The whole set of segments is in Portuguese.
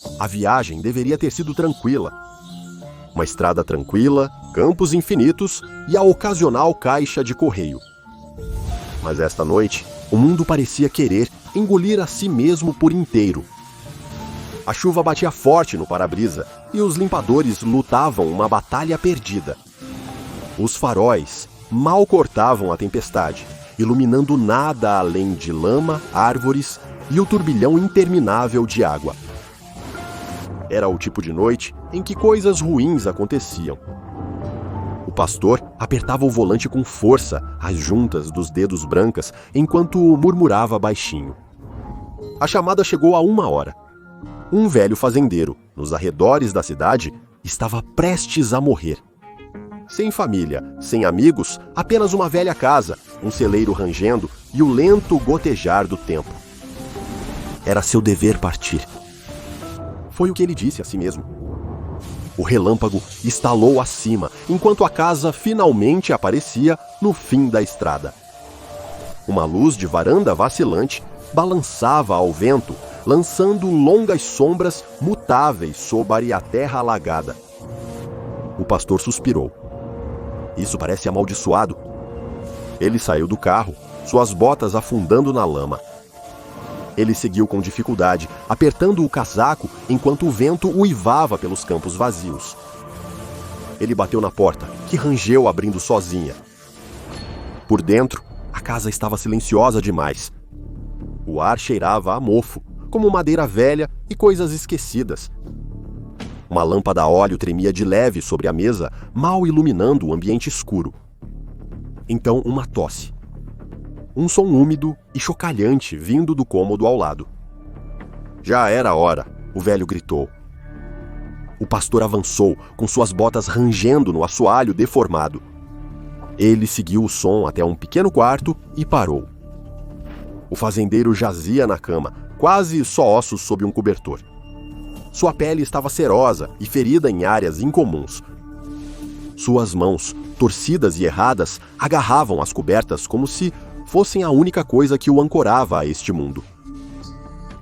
A viagem deveria ter sido tranquila. Uma estrada tranquila, campos infinitos e a ocasional caixa de correio. Mas esta noite, o mundo parecia querer engolir a si mesmo por inteiro. A chuva batia forte no para-brisa e os limpadores lutavam uma batalha perdida. Os faróis mal cortavam a tempestade, iluminando nada além de lama, árvores e o turbilhão interminável de água. Era o tipo de noite em que coisas ruins aconteciam. O pastor apertava o volante com força, as juntas dos dedos brancas, enquanto murmurava baixinho. A chamada chegou a 1 hora. Um velho fazendeiro, nos arredores da cidade, estava prestes a morrer. Sem família, sem amigos, apenas uma velha casa, um celeiro rangendo e o lento gotejar do tempo. Era seu dever partir. Foi o que ele disse a si mesmo. O relâmpago estalou acima, enquanto a casa finalmente aparecia no fim da estrada. Uma luz de varanda vacilante balançava ao vento, lançando longas sombras mutáveis sobre a terra alagada. O pastor suspirou. Isso parece amaldiçoado. Ele saiu do carro, suas botas afundando na lama. Ele seguiu com dificuldade, apertando o casaco enquanto o vento uivava pelos campos vazios. Ele bateu na porta, que rangeu abrindo sozinha. Por dentro, a casa estava silenciosa demais. O ar cheirava a mofo, como madeira velha e coisas esquecidas. Uma lâmpada a óleo tremia de leve sobre a mesa, mal iluminando o ambiente escuro. Então uma tosse. Um som úmido e chocalhante vindo do cômodo ao lado. Já era hora, o velho gritou. O pastor avançou, com suas botas rangendo no assoalho deformado. Ele seguiu o som até um pequeno quarto e parou. O fazendeiro jazia na cama, quase só ossos sob um cobertor. Sua pele estava cerosa e ferida em áreas incomuns. Suas mãos, torcidas e erradas, agarravam as cobertas como se fossem a única coisa que o ancorava a este mundo.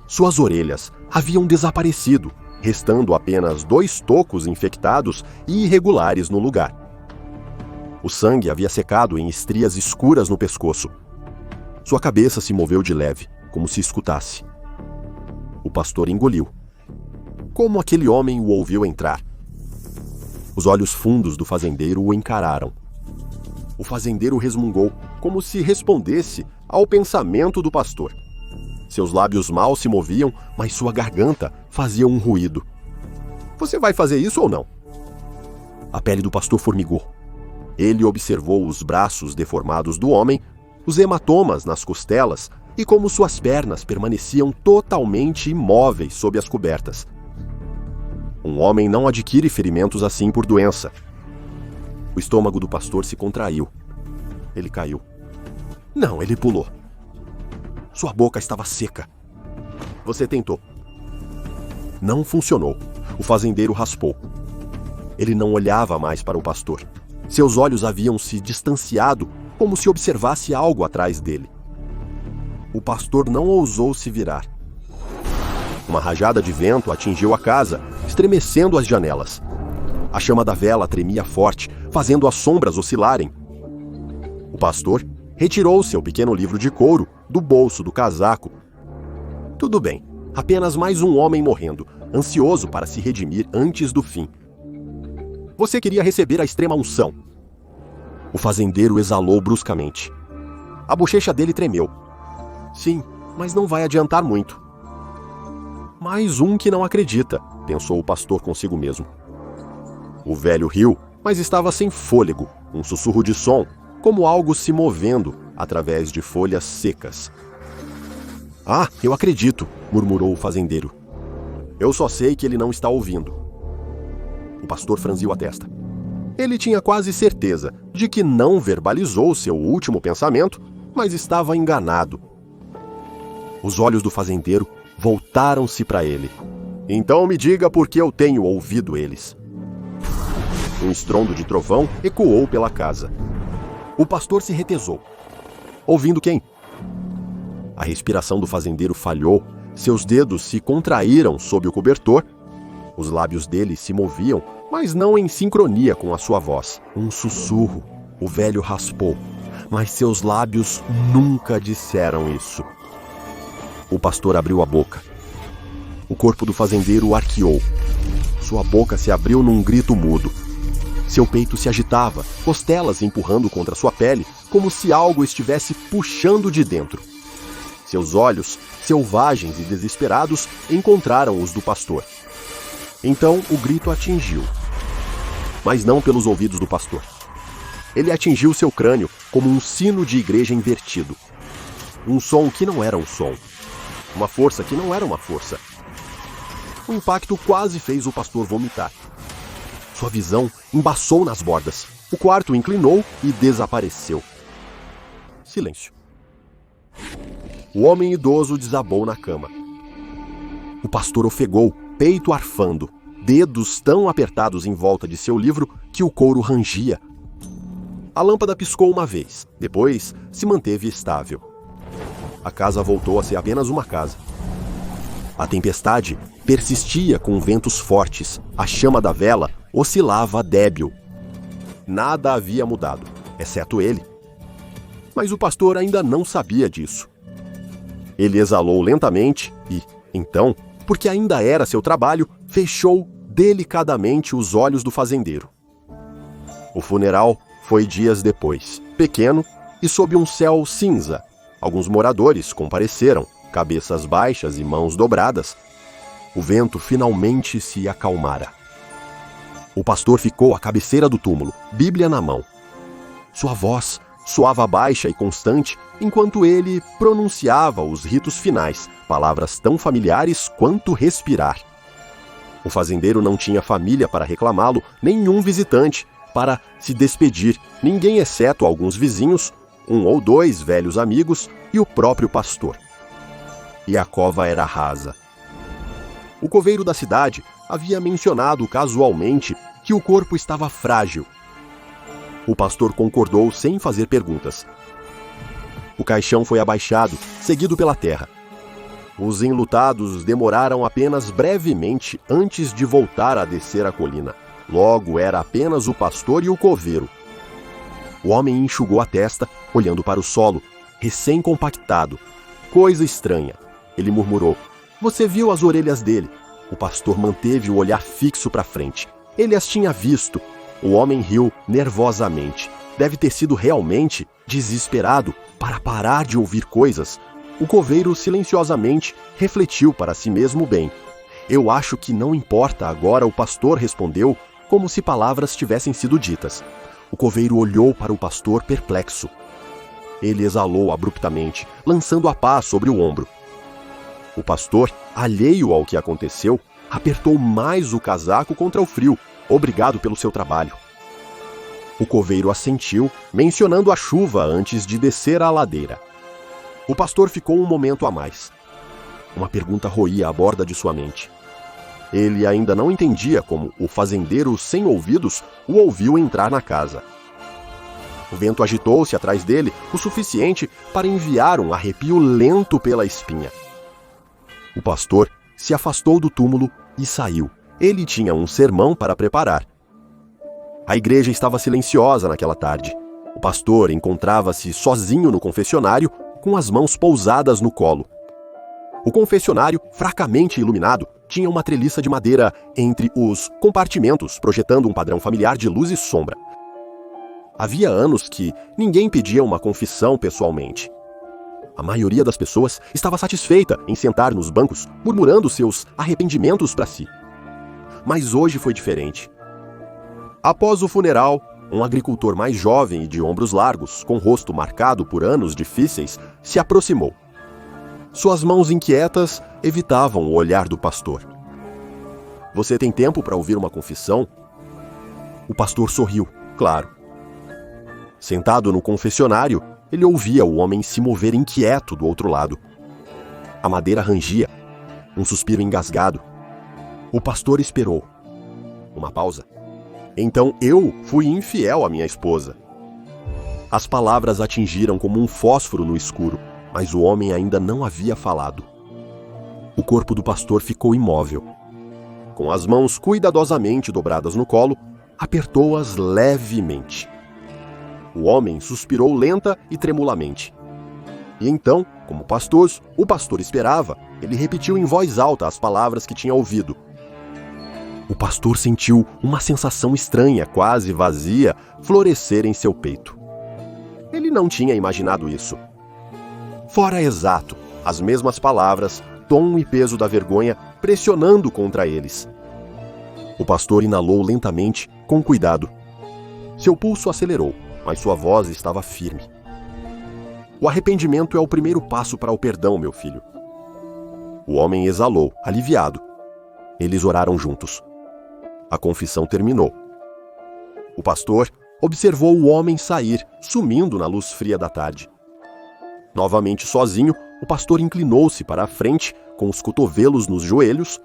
Suas orelhas haviam desaparecido, restando apenas 2 tocos infectados e irregulares no lugar. O sangue havia secado em estrias escuras no pescoço. Sua cabeça se moveu de leve, como se escutasse. O pastor engoliu. Como aquele homem o ouviu entrar? Os olhos fundos do fazendeiro o encararam. O fazendeiro resmungou, como se respondesse ao pensamento do pastor. Seus lábios mal se moviam, mas sua garganta fazia um ruído. Você vai fazer isso ou não? A pele do pastor formigou. Ele observou os braços deformados do homem, os hematomas nas costelas e como suas pernas permaneciam totalmente imóveis sob as cobertas. Um homem não adquire ferimentos assim por doença. O estômago do pastor se contraiu. Ele caiu. Não, ele pulou. Sua boca estava seca. Você tentou. Não funcionou. O fazendeiro raspou. Ele não olhava mais para o pastor. Seus olhos haviam se distanciado, como se observasse algo atrás dele. O pastor não ousou se virar. Uma rajada de vento atingiu a casa, estremecendo as janelas. A chama da vela tremia forte, fazendo as sombras oscilarem. O pastor retirou seu pequeno livro de couro do bolso do casaco. Tudo bem, apenas mais um homem morrendo, ansioso para se redimir antes do fim. Você queria receber a extrema unção. O fazendeiro exalou bruscamente. A bochecha dele tremeu. Sim, mas não vai adiantar muito. Mais um que não acredita, pensou o pastor consigo mesmo. O velho riu, mas estava sem fôlego, um sussurro de som, como algo se movendo através de folhas secas. Ah, eu acredito, murmurou o fazendeiro. Eu só sei que ele não está ouvindo. O pastor franziu a testa. Ele tinha quase certeza de que não verbalizou seu último pensamento, mas estava enganado. Os olhos do fazendeiro voltaram-se para ele. Então me diga por que eu tenho ouvido eles. Um estrondo de trovão ecoou pela casa. O pastor se retesou. Ouvindo quem? A respiração do fazendeiro falhou Seus dedos se contraíram sob o cobertor. Os lábios dele se moviam, mas não em sincronia com a sua voz. Um sussurro. O velho raspou, mas seus lábios nunca disseram isso. O pastor abriu a boca. O corpo do fazendeiro arqueou. Sua boca se abriu num grito mudo. Seu peito se agitava, costelas empurrando contra sua pele, como se algo estivesse puxando de dentro. Seus olhos, selvagens e desesperados, encontraram os do pastor. Então o grito atingiu, mas não pelos ouvidos do pastor. Ele atingiu seu crânio como um sino de igreja invertido. Um som que não era um som. Uma força que não era uma força. O impacto quase fez o pastor vomitar. Sua visão embaçou nas bordas. O quarto inclinou e desapareceu. Silêncio. O homem idoso desabou na cama. O pastor ofegou, peito arfando, dedos tão apertados em volta de seu livro que o couro rangia. A lâmpada piscou uma vez, depois se manteve estável. A casa voltou a ser apenas uma casa. A tempestade persistia com ventos fortes, a chama da vela oscilava débil. Nada havia mudado, exceto ele. Mas o pastor ainda não sabia disso. Ele exalou lentamente e, então, porque ainda era seu trabalho, fechou delicadamente os olhos do fazendeiro. O funeral foi dias depois, pequeno e sob um céu cinza. Alguns moradores compareceram, cabeças baixas e mãos dobradas. O vento finalmente se acalmara. O pastor ficou à cabeceira do túmulo, Bíblia na mão. Sua voz soava baixa e constante enquanto ele pronunciava os ritos finais, palavras tão familiares quanto respirar. O fazendeiro não tinha família para reclamá-lo, nenhum visitante para se despedir, ninguém exceto alguns vizinhos, um ou dois velhos amigos e o próprio pastor. E a cova era rasa. O coveiro da cidade havia mencionado casualmente que o corpo estava frágil. O pastor concordou sem fazer perguntas. O caixão foi abaixado, seguido pela terra. Os enlutados demoraram apenas brevemente antes de voltar a descer a colina. Logo era apenas o pastor e o coveiro. O homem enxugou a testa, olhando para o solo, recém-compactado. Coisa estranha. Ele murmurou. Você viu as orelhas dele? O pastor manteve o olhar fixo para frente. Ele as tinha visto. O homem riu nervosamente. Deve ter sido realmente desesperado para parar de ouvir coisas. O coveiro silenciosamente refletiu para si mesmo bem. Eu acho que não importa agora, o pastor respondeu, como se palavras tivessem sido ditas. O coveiro olhou para o pastor perplexo. Ele exalou abruptamente, lançando a pá sobre o ombro. O pastor, alheio ao que aconteceu, apertou mais o casaco contra o frio, obrigado pelo seu trabalho. O coveiro assentiu, mencionando a chuva antes de descer a ladeira. O pastor ficou um momento a mais. Uma pergunta roía a borda de sua mente. Ele ainda não entendia como o fazendeiro sem ouvidos o ouviu entrar na casa. O vento agitou-se atrás dele o suficiente para enviar um arrepio lento pela espinha. O pastor se afastou do túmulo e saiu. Ele tinha um sermão para preparar. A igreja estava silenciosa naquela tarde. O pastor encontrava-se sozinho no confessionário, com as mãos pousadas no colo. O confessionário, fracamente iluminado, tinha uma treliça de madeira entre os compartimentos, projetando um padrão familiar de luz e sombra. Havia anos que ninguém pedia uma confissão pessoalmente. A maioria das pessoas estava satisfeita em sentar nos bancos, murmurando seus arrependimentos para si. Mas hoje foi diferente. Após o funeral, um agricultor mais jovem e de ombros largos, com o rosto marcado por anos difíceis, se aproximou. Suas mãos inquietas evitavam o olhar do pastor. Você tem tempo para ouvir uma confissão? O pastor sorriu, claro. Sentado no confessionário, ele ouvia o homem se mover inquieto do outro lado. A madeira rangia, um suspiro engasgado. O pastor esperou. Uma pausa. Então eu fui infiel à minha esposa. As palavras atingiram como um fósforo no escuro, mas o homem ainda não havia falado. o corpo do pastor ficou imóvel. Com as mãos cuidadosamente dobradas no colo, apertou-as levemente. O homem suspirou lenta e tremulamente. E então, como o pastor esperava, ele repetiu em voz alta as palavras que tinha ouvido. O pastor sentiu uma sensação estranha, quase vazia, florescer em seu peito. Ele não tinha imaginado isso. Fora exato, as mesmas palavras, tom e peso da vergonha pressionando contra eles. O pastor inalou lentamente, com cuidado. Seu pulso acelerou, mas sua voz estava firme. O arrependimento é o primeiro passo para o perdão, meu filho. O homem exalou, aliviado. Eles oraram juntos. A confissão terminou. O pastor observou o homem sair, sumindo na luz fria da tarde. Novamente sozinho, o pastor inclinou-se para a frente, com os cotovelos nos joelhos.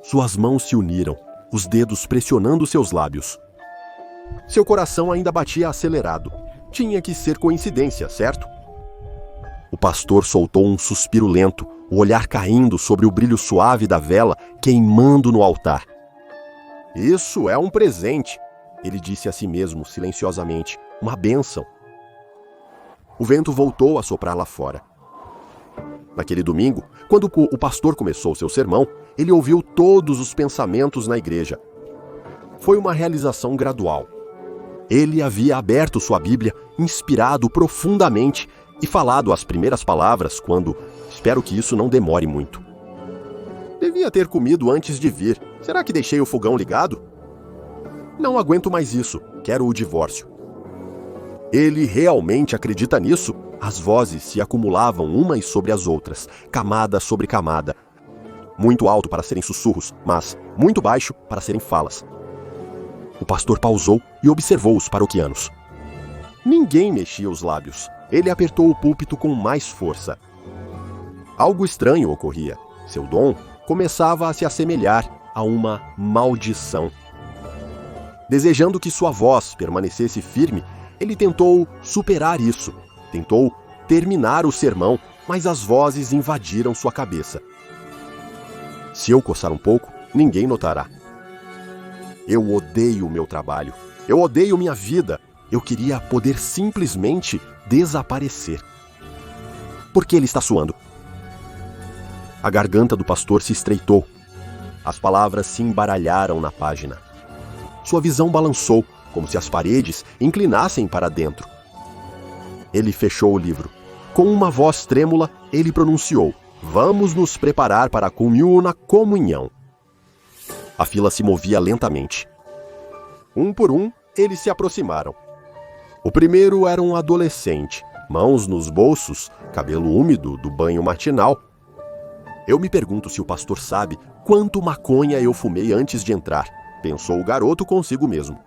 Suas mãos se uniram, os dedos pressionando seus lábios. Seu coração ainda batia acelerado. Tinha que ser coincidência, certo? O pastor soltou um suspiro lento, o olhar caindo sobre o brilho suave da vela queimando no altar. Isso é um presente, ele disse a si mesmo silenciosamente, uma bênção. O vento voltou a soprar lá fora. Naquele domingo, quando o pastor começou seu sermão, ele ouviu todos os pensamentos na igreja. Foi uma realização gradual. Ele havia aberto sua Bíblia, inspirado profundamente, e falado as primeiras palavras quando, espero que isso não demore muito. Devia ter comido antes de vir. Será que deixei o fogão ligado? Não aguento mais isso. Quero o divórcio. Ele realmente acredita nisso? As vozes se acumulavam umas sobre as outras, camada sobre camada. Muito alto para serem sussurros, mas muito baixo para serem falas. O pastor pausou e observou os paroquianos. Ninguém mexia os lábios. Ele apertou o púlpito com mais força. Algo estranho ocorria. Seu dom começava a se assemelhar a uma maldição. Desejando que sua voz permanecesse firme, ele tentou superar isso. Tentou terminar o sermão, mas as vozes invadiram sua cabeça. Se eu coçar um pouco, ninguém notará. Eu odeio o meu trabalho. Eu odeio minha vida. Eu queria poder simplesmente desaparecer. Por que ele está suando? A garganta do pastor se estreitou. As palavras se embaralharam na página. Sua visão balançou, como se as paredes inclinassem para dentro. Ele fechou o livro. Com uma voz trêmula, ele pronunciou: "Vamos nos preparar para a comunhão." A fila se movia lentamente. Um por um, eles se aproximaram. O primeiro era um adolescente, mãos nos bolsos, cabelo úmido do banho matinal. Eu me pergunto se o pastor sabe quanto maconha eu fumei antes de entrar, pensou o garoto consigo mesmo.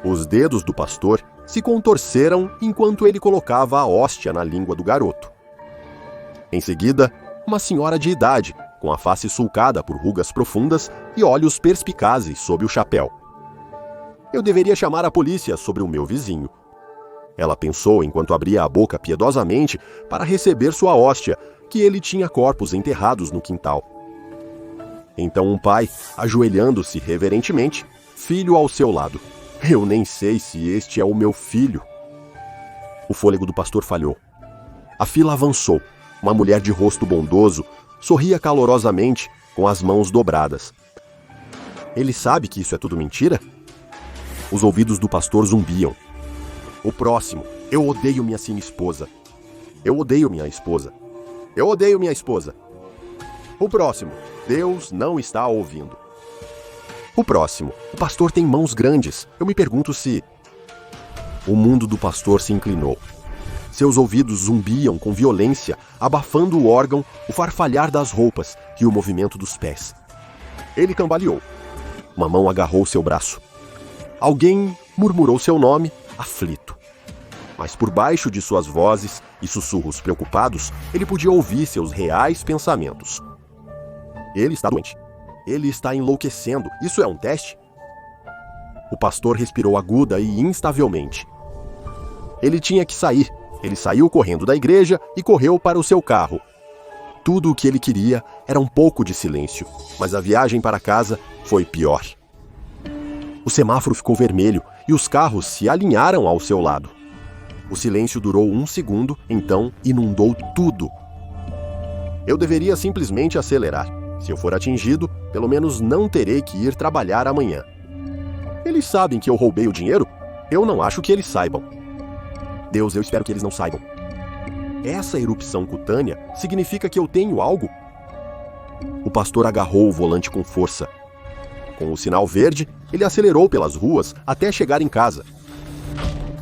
Os dedos do pastor se contorceram enquanto ele colocava a hóstia na língua do garoto. Em seguida, uma senhora de idade, com a face sulcada por rugas profundas e olhos perspicazes sob o chapéu. Eu deveria chamar a polícia sobre o meu vizinho. Ela pensou enquanto abria a boca piedosamente para receber sua hóstia, que ele tinha corpos enterrados no quintal. Então um pai, ajoelhando-se reverentemente, filho ao seu lado. Eu nem sei se este é o meu filho. O fôlego do pastor falhou. A fila avançou. Uma mulher de rosto bondoso sorria calorosamente, com as mãos dobradas. Ele sabe que isso é tudo mentira? Os ouvidos do pastor zumbiam. O próximo. Eu odeio minha esposa. Eu odeio minha esposa. Eu odeio minha esposa. O próximo. Deus não está ouvindo. O próximo. O pastor tem mãos grandes. Eu me pergunto se... O mundo do pastor se inclinou. Seus ouvidos zumbiam com violência, abafando o órgão, o farfalhar das roupas e o movimento dos pés. Ele cambaleou. Uma mão agarrou seu braço. Alguém murmurou seu nome, aflito. Mas por baixo de suas vozes e sussurros preocupados, ele podia ouvir seus reais pensamentos. Ele está doente. Ele está enlouquecendo. Isso é um teste? O pastor respirou aguda e instavelmente. Ele tinha que sair. Ele saiu correndo da igreja e correu para o seu carro. tudo o que ele queria era um pouco de silêncio, mas a viagem para casa foi pior. O semáforo ficou vermelho e os carros se alinharam ao seu lado. O silêncio durou 1 segundo, então inundou tudo. Eu deveria simplesmente acelerar. Se eu for atingido, pelo menos não terei que ir trabalhar amanhã. Eles sabem que eu roubei o dinheiro? Eu não acho que eles saibam. Deus, eu espero que eles não saibam. Essa erupção cutânea significa que eu tenho algo? O pastor agarrou o volante com força. Com o sinal verde, ele acelerou pelas ruas até chegar em casa.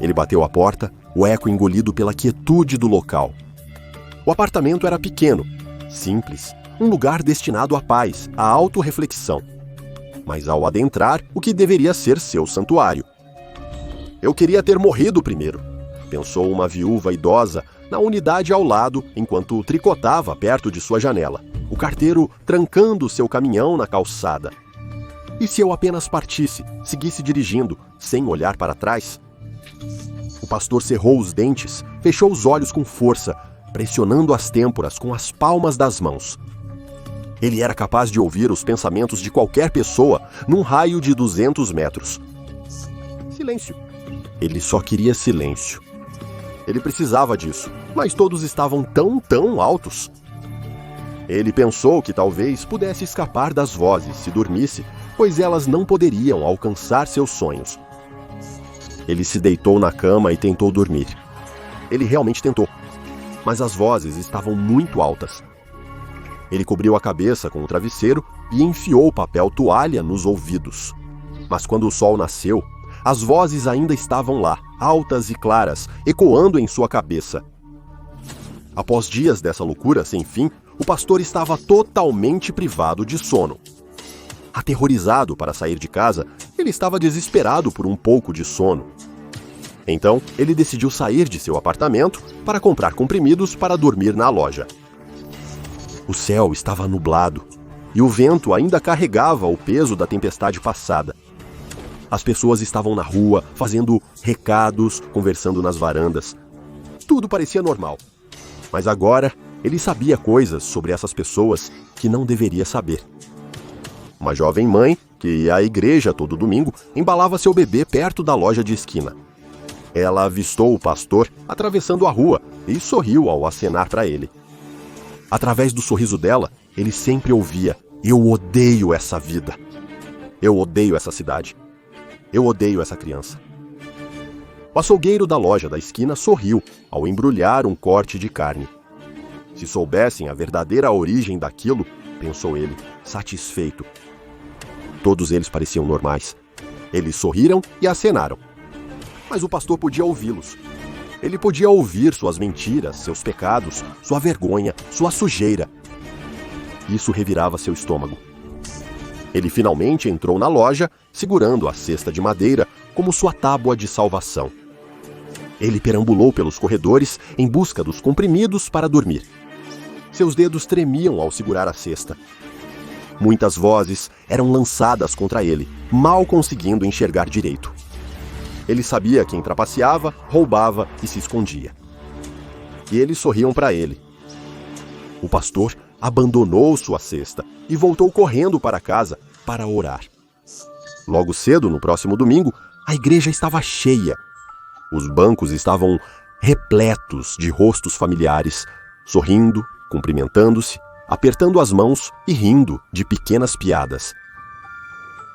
Ele bateu a porta, o eco engolido pela quietude do local. O apartamento era pequeno, simples, um lugar destinado à paz, à autorreflexão. Mas ao adentrar, o que deveria ser seu santuário. Eu queria ter morrido primeiro, pensou uma viúva idosa na unidade ao lado enquanto tricotava perto de sua janela, o carteiro trancando seu caminhão na calçada. E se eu apenas partisse, seguisse dirigindo, sem olhar para trás? O pastor cerrou os dentes, fechou os olhos com força, pressionando as têmporas com as palmas das mãos. Ele era capaz de ouvir os pensamentos de qualquer pessoa num raio de 200 metros. Silêncio. Ele só queria silêncio. Ele precisava disso, mas todos estavam tão altos. Ele pensou que talvez pudesse escapar das vozes se dormisse, pois elas não poderiam alcançar seus sonhos. Ele se deitou na cama e tentou dormir. Ele realmente tentou, mas as vozes estavam muito altas. Ele cobriu a cabeça com o travesseiro e enfiou papel toalha nos ouvidos. Mas quando o sol nasceu, as vozes ainda estavam lá, altas e claras, ecoando em sua cabeça. Após dias dessa loucura sem fim, o pastor estava totalmente privado de sono. Aterrorizado para sair de casa, ele estava desesperado por um pouco de sono. Então, ele decidiu sair de seu apartamento para comprar comprimidos para dormir na loja. O céu estava nublado e o vento ainda carregava o peso da tempestade passada. As pessoas estavam na rua, fazendo recados, conversando nas varandas. Tudo parecia normal. Mas agora, ele sabia coisas sobre essas pessoas que não deveria saber. Uma jovem mãe, que ia à igreja todo domingo, embalava seu bebê perto da loja de esquina. Ela avistou o pastor atravessando a rua e sorriu ao acenar para ele. Através do sorriso dela, ele sempre ouvia: "Eu odeio essa vida. Eu odeio essa cidade. Eu odeio essa criança." O açougueiro da loja da esquina sorriu ao embrulhar um corte de carne. Se soubessem a verdadeira origem daquilo, pensou ele, satisfeito. Todos eles pareciam normais. Eles sorriram e acenaram. Mas o pastor podia ouvi-los. Ele podia ouvir suas mentiras, seus pecados, sua vergonha, sua sujeira. Isso revirava seu estômago. Ele finalmente entrou na loja, segurando a cesta de madeira como sua tábua de salvação. Ele perambulou pelos corredores em busca dos comprimidos para dormir. Seus dedos tremiam ao segurar a cesta. Muitas vozes eram lançadas contra ele, mal conseguindo enxergar direito. Ele sabia quem trapaceava, roubava e se escondia. E eles sorriam para ele. O pastor abandonou sua cesta e voltou correndo para casa para orar. Logo cedo, no próximo domingo, a igreja estava cheia. Os bancos estavam repletos de rostos familiares, sorrindo, cumprimentando-se, apertando as mãos e rindo de pequenas piadas.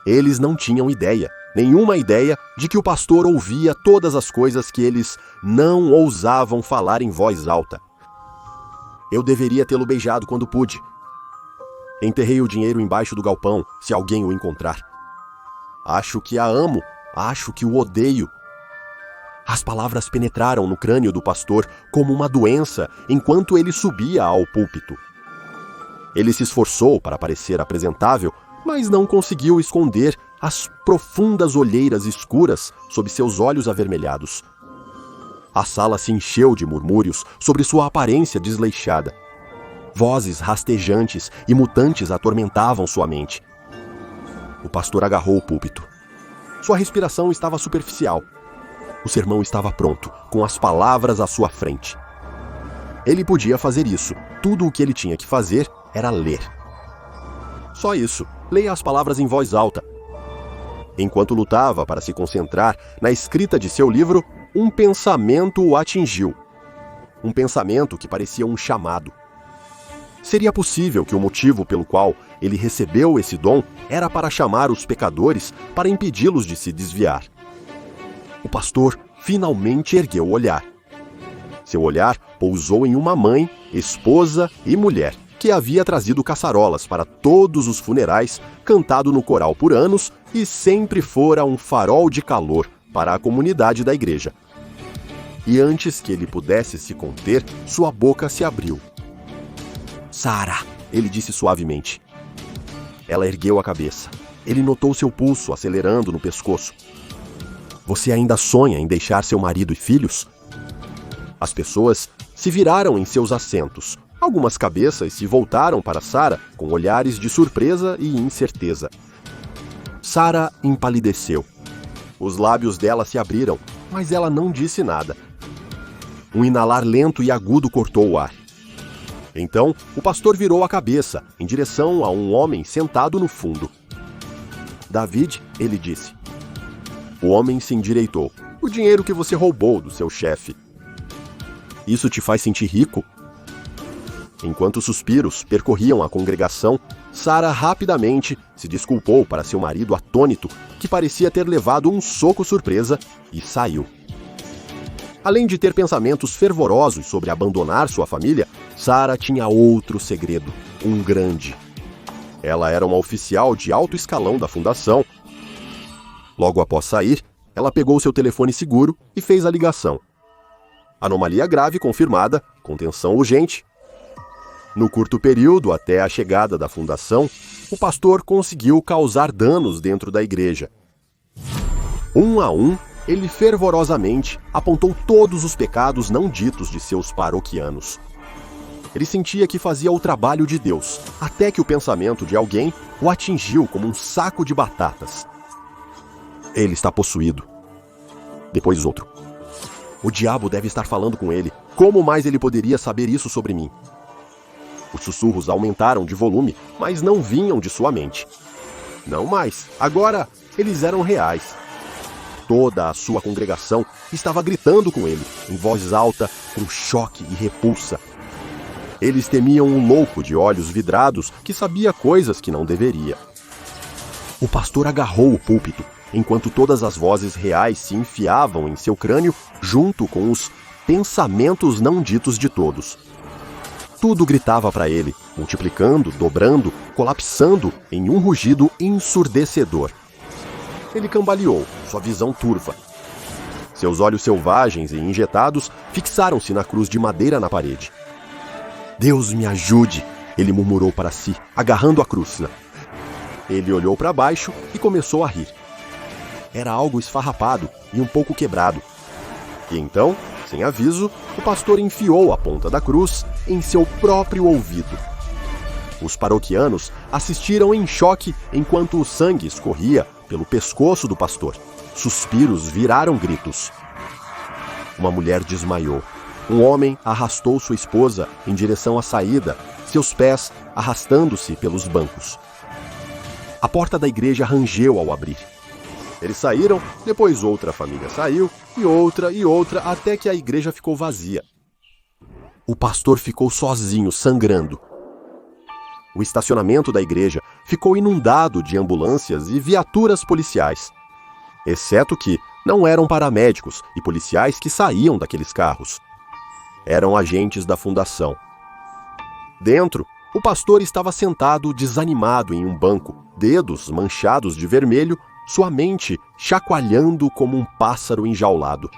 Eles não tinham ideia, nenhuma ideia, de que o pastor ouvia todas as coisas que eles não ousavam falar em voz alta. Eu deveria tê-lo beijado quando pude. Enterrei o dinheiro embaixo do galpão, se alguém o encontrar. Acho que a amo, acho que o odeio. As palavras penetraram no crânio do pastor como uma doença enquanto ele subia ao púlpito. Ele se esforçou para parecer apresentável, mas não conseguiu esconder as profundas olheiras escuras sob seus olhos avermelhados. A sala se encheu de murmúrios sobre sua aparência desleixada. Vozes rastejantes e mutantes atormentavam sua mente. O pastor agarrou o púlpito. Sua respiração estava superficial. O sermão estava pronto, com as palavras à sua frente. Ele podia fazer isso. Tudo o que ele tinha que fazer era ler. Só isso. Leia as palavras em voz alta. Enquanto lutava para se concentrar na escrita de seu livro, um pensamento o atingiu. Um pensamento que parecia um chamado. Seria possível que o motivo pelo qual ele recebeu esse dom era para chamar os pecadores para impedi-los de se desviar. O pastor finalmente ergueu o olhar. Seu olhar pousou em uma mãe, esposa e mulher que havia trazido caçarolas para todos os funerais, cantado no coral por anos e sempre fora um farol de calor para a comunidade da igreja. E antes que ele pudesse se conter, sua boca se abriu. "Sara", ele disse suavemente. Ela ergueu a cabeça. Ele notou seu pulso acelerando no pescoço. "Você ainda sonha em deixar seu marido e filhos?" As pessoas se viraram em seus assentos. Algumas cabeças se voltaram para Sara com olhares de surpresa e incerteza. Sara empalideceu. Os lábios dela se abriram, mas ela não disse nada. Um inalar lento e agudo cortou o ar. Então, o pastor virou a cabeça em direção a um homem sentado no fundo. "David", ele disse. O homem se endireitou. "O dinheiro que você roubou do seu chefe." "Isso te faz sentir rico?" Enquanto suspiros percorriam a congregação, Sara rapidamente se desculpou para seu marido atônito, que parecia ter levado um soco surpresa, e saiu. Além de ter pensamentos fervorosos sobre abandonar sua família, Sara tinha outro segredo, um grande. Ela era uma oficial de alto escalão da fundação. Logo após sair, ela pegou seu telefone seguro e fez a ligação. Anomalia grave confirmada, contenção urgente. No curto período até a chegada da fundação, o pastor conseguiu causar danos dentro da igreja. Um a um, ele fervorosamente apontou todos os pecados não ditos de seus paroquianos. Ele sentia que fazia o trabalho de Deus, até que o pensamento de alguém o atingiu como um saco de batatas. Ele está possuído. Depois outro. O diabo deve estar falando com ele. Como mais ele poderia saber isso sobre mim? Os sussurros aumentaram de volume, mas não vinham de sua mente. Não mais. Agora, eles eram reais. Toda a sua congregação estava gritando com ele, em voz alta, com choque e repulsa. Eles temiam um louco de olhos vidrados que sabia coisas que não deveria. O pastor agarrou o púlpito, enquanto todas as vozes reais se enfiavam em seu crânio junto com os pensamentos não ditos de todos. Tudo gritava para ele, multiplicando, dobrando, colapsando em um rugido ensurdecedor. Ele cambaleou, sua visão turva. Seus olhos selvagens e injetados fixaram-se na cruz de madeira na parede. "Deus me ajude", ele murmurou para si, agarrando a cruz. Ele olhou para baixo e começou a rir. Era algo esfarrapado e um pouco quebrado. E então, sem aviso, o pastor enfiou a ponta da cruz em seu próprio ouvido. Os paroquianos assistiram em choque enquanto o sangue escorria pelo pescoço do pastor. Suspiros viraram gritos. Uma mulher desmaiou. Um homem arrastou sua esposa em direção à saída, seus pés arrastando-se pelos bancos. A porta da igreja rangeu ao abrir. Eles saíram, depois outra família saiu, e outra, até que a igreja ficou vazia. O pastor ficou sozinho, sangrando. O estacionamento da igreja ficou inundado de ambulâncias e viaturas policiais. Exceto que não eram paramédicos e policiais que saíam daqueles carros. Eram agentes da fundação. Dentro, o pastor estava sentado desanimado em um banco, dedos manchados de vermelho, sua mente chacoalhando como um pássaro enjaulado.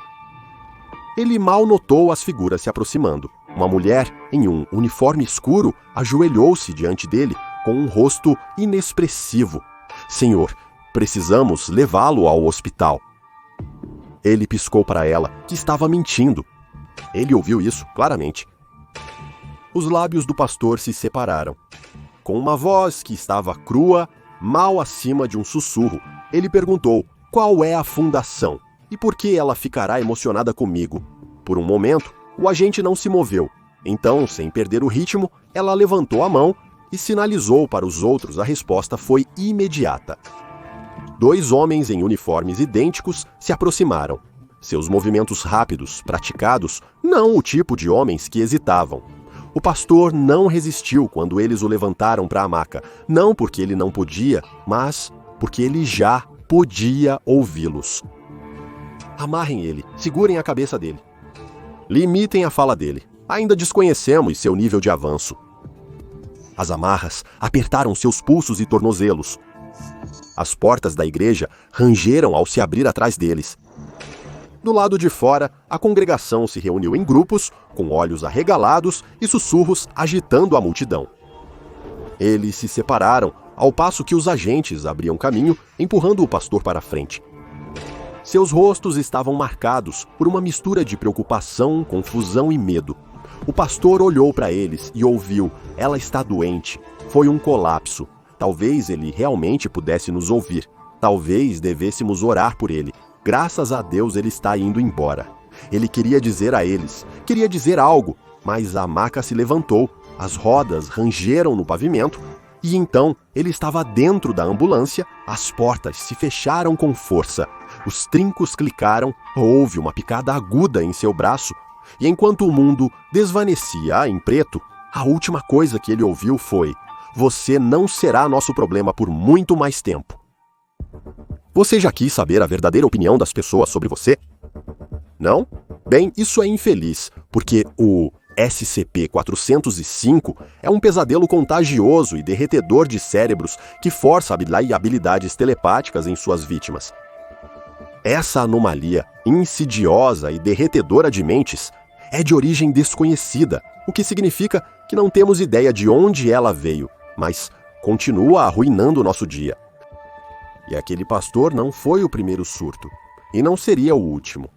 Ele mal notou as figuras se aproximando. Uma mulher, em um uniforme escuro, ajoelhou-se diante dele com um rosto inexpressivo. "Senhor, precisamos levá-lo ao hospital." Ele piscou para ela, que estava mentindo. Ele ouviu isso claramente. Os lábios do pastor se separaram. Com uma voz que estava crua, mal acima de um sussurro, ele perguntou: "Qual é a fundação? E por que ela ficará emocionada comigo?" Por um momento, o agente não se moveu. Então, sem perder o ritmo, ela levantou a mão e sinalizou para os outros. A resposta foi imediata. 2 homens em uniformes idênticos se aproximaram. Seus movimentos rápidos, praticados, não o tipo de homens que hesitavam. O pastor não resistiu quando eles o levantaram para a maca, não porque ele não podia, mas porque ele já podia ouvi-los. Amarrem ele, segurem a cabeça dele. Limitem a fala dele. Ainda desconhecemos seu nível de avanço. As amarras apertaram seus pulsos e tornozelos. As portas da igreja rangeram ao se abrir atrás deles. Do lado de fora, a congregação se reuniu em grupos, com olhos arregalados e sussurros agitando a multidão. Eles se separaram, ao passo que os agentes abriam caminho, empurrando o pastor para a frente. Seus rostos estavam marcados por uma mistura de preocupação, confusão e medo. O pastor olhou para eles e ouviu: "Ela está doente. Foi um colapso. Talvez ele realmente pudesse nos ouvir. Talvez devêssemos orar por ele. Graças a Deus ele está indo embora." Ele queria dizer a eles, queria dizer algo, mas a maca se levantou, as rodas rangeram no pavimento, e então ele estava dentro da ambulância, as portas se fecharam com força, os trincos clicaram, houve uma picada aguda em seu braço, e enquanto o mundo desvanecia em preto, a última coisa que ele ouviu foi: "Você não será nosso problema por muito mais tempo." Você já quis saber a verdadeira opinião das pessoas sobre você? Não? Bem, isso é infeliz, porque o SCP-405 é um pesadelo contagioso e derretedor de cérebros que força habilidades telepáticas em suas vítimas. Essa anomalia, insidiosa e derretedora de mentes, é de origem desconhecida, o que significa que não temos ideia de onde ela veio, mas continua arruinando o nosso dia. E aquele pastor não foi o primeiro surto, e não seria o último.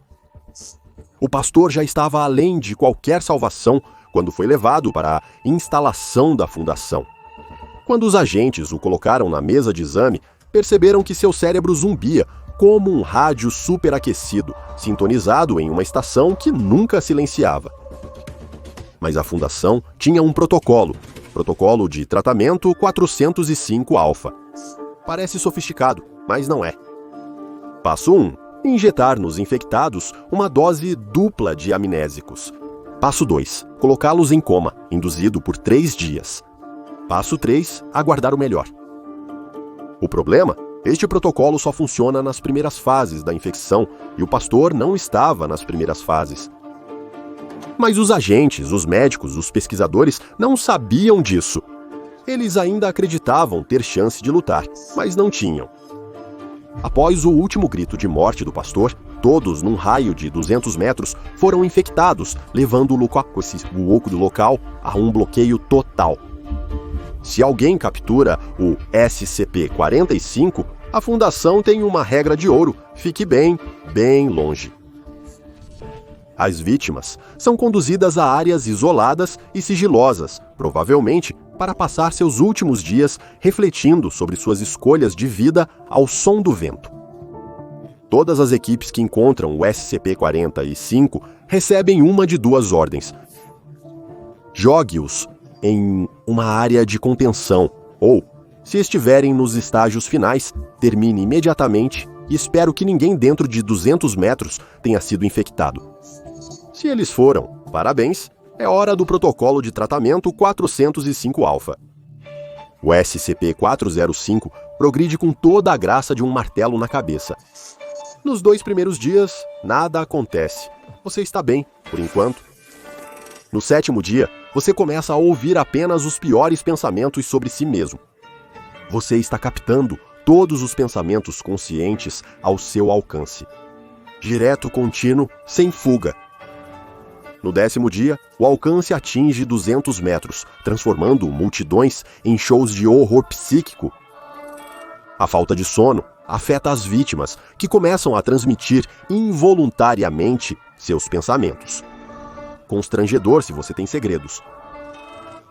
O pastor já estava além de qualquer salvação quando foi levado para a instalação da fundação. Quando os agentes o colocaram na mesa de exame, perceberam que seu cérebro zumbia como um rádio superaquecido, sintonizado em uma estação que nunca silenciava. Mas a fundação tinha um protocolo de tratamento 405-alfa. Parece sofisticado, mas não é. Passo 1. Injetar nos infectados uma dose dupla de amnésicos. Passo 2. Colocá-los em coma, induzido por 3 dias. Passo 3. Aguardar o melhor. O problema? Este protocolo só funciona nas primeiras fases da infecção e o pastor não estava nas primeiras fases. Mas os agentes, os médicos, os pesquisadores não sabiam disso. Eles ainda acreditavam ter chance de lutar, mas não tinham. Após o último grito de morte do pastor, todos, num raio de 200 metros, foram infectados, levando o oco do local a um bloqueio total. Se alguém captura o SCP-45, a fundação tem uma regra de ouro: fique bem, bem longe. As vítimas são conduzidas a áreas isoladas e sigilosas, provavelmente para passar seus últimos dias refletindo sobre suas escolhas de vida ao som do vento. Todas as equipes que encontram o SCP-45 recebem uma de 2 ordens: jogue-os em uma área de contenção, ou, se estiverem nos estágios finais, termine imediatamente e espero que ninguém dentro de 200 metros tenha sido infectado. Se eles foram, parabéns, é hora do protocolo de tratamento 405-alfa. O SCP-405 progride com toda a graça de um martelo na cabeça. Nos 2 primeiros dias, nada acontece. Você está bem, por enquanto. No 7º dia, você começa a ouvir apenas os piores pensamentos sobre si mesmo. Você está captando todos os pensamentos conscientes ao seu alcance. Direto, contínuo, sem fuga. No 10º dia, o alcance atinge 200 metros, transformando multidões em shows de horror psíquico. A falta de sono afeta as vítimas, que começam a transmitir involuntariamente seus pensamentos. Constrangedor se você tem segredos.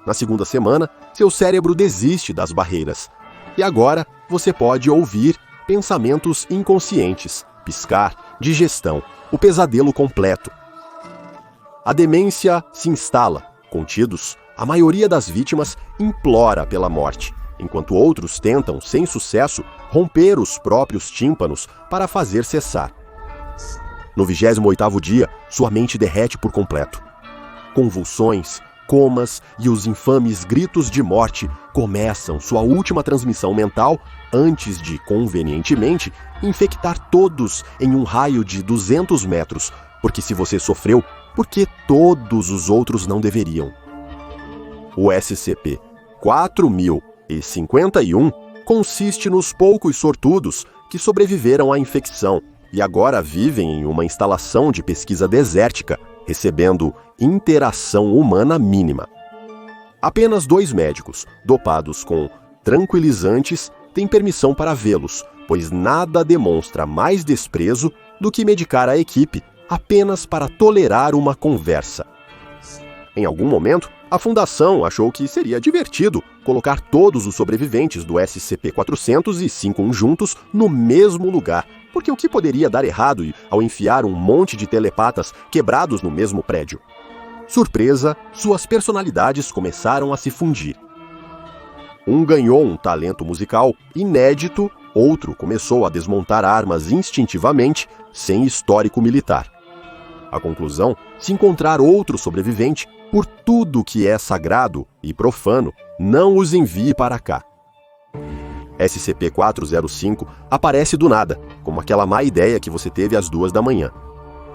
Na 2ª semana, seu cérebro desiste das barreiras. E agora, você pode ouvir pensamentos inconscientes, piscar, digestão, o pesadelo completo. A demência se instala Contidos, a maioria das vítimas implora pela morte, enquanto outros tentam, sem sucesso, romper os próprios tímpanos para fazer cessar. No 28º dia, sua mente derrete por completo. Convulsões, comas e os infames gritos de morte começam sua última transmissão mental antes de, convenientemente, infectar todos em um raio de 200 metros, porque se você sofreu, por que todos os outros não deveriam? O SCP-4051 consiste nos poucos sortudos que sobreviveram à infecção e agora vivem em uma instalação de pesquisa desértica, recebendo interação humana mínima. Apenas 2 médicos, dopados com tranquilizantes, têm permissão para vê-los, pois nada demonstra mais desprezo do que medicar a equipe apenas para tolerar uma conversa. Em algum momento, a Fundação achou que seria divertido colocar todos os sobreviventes do SCP-451 juntos no mesmo lugar, porque o que poderia dar errado ao enfiar um monte de telepatas quebrados no mesmo prédio? Surpresa, suas personalidades começaram a se fundir. Um ganhou um talento musical inédito, outro começou a desmontar armas instintivamente, sem histórico militar. A conclusão, se encontrar outro sobrevivente, por tudo que é sagrado e profano, não os envie para cá. SCP-405 aparece do nada, como aquela má ideia que você teve às 2 da manhã.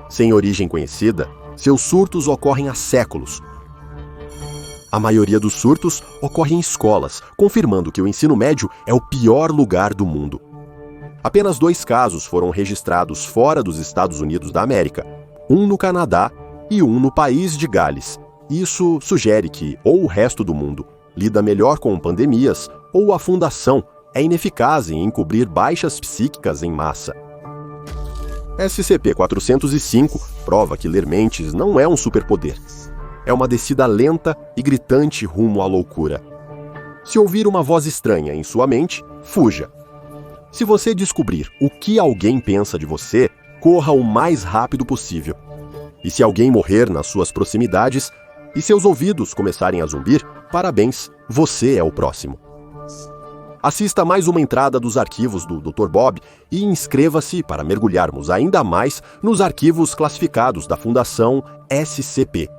Sem origem conhecida, seus surtos ocorrem há séculos. A maioria dos surtos ocorre em escolas, confirmando que o ensino médio é o pior lugar do mundo. Apenas 2 casos foram registrados fora dos Estados Unidos da América, um no Canadá e um no país de Gales. Isso sugere que ou o resto do mundo lida melhor com pandemias, ou a Fundação é ineficaz em encobrir baixas psíquicas em massa. SCP-405 prova que ler mentes não é um superpoder. É uma descida lenta e gritante rumo à loucura. Se ouvir uma voz estranha em sua mente, fuja. Se você descobrir o que alguém pensa de você, corra o mais rápido possível. E se alguém morrer nas suas proximidades e seus ouvidos começarem a zumbir, parabéns, você é o próximo. Assista mais uma entrada dos arquivos do Dr. Bob e inscreva-se para mergulharmos ainda mais nos arquivos classificados da Fundação SCP.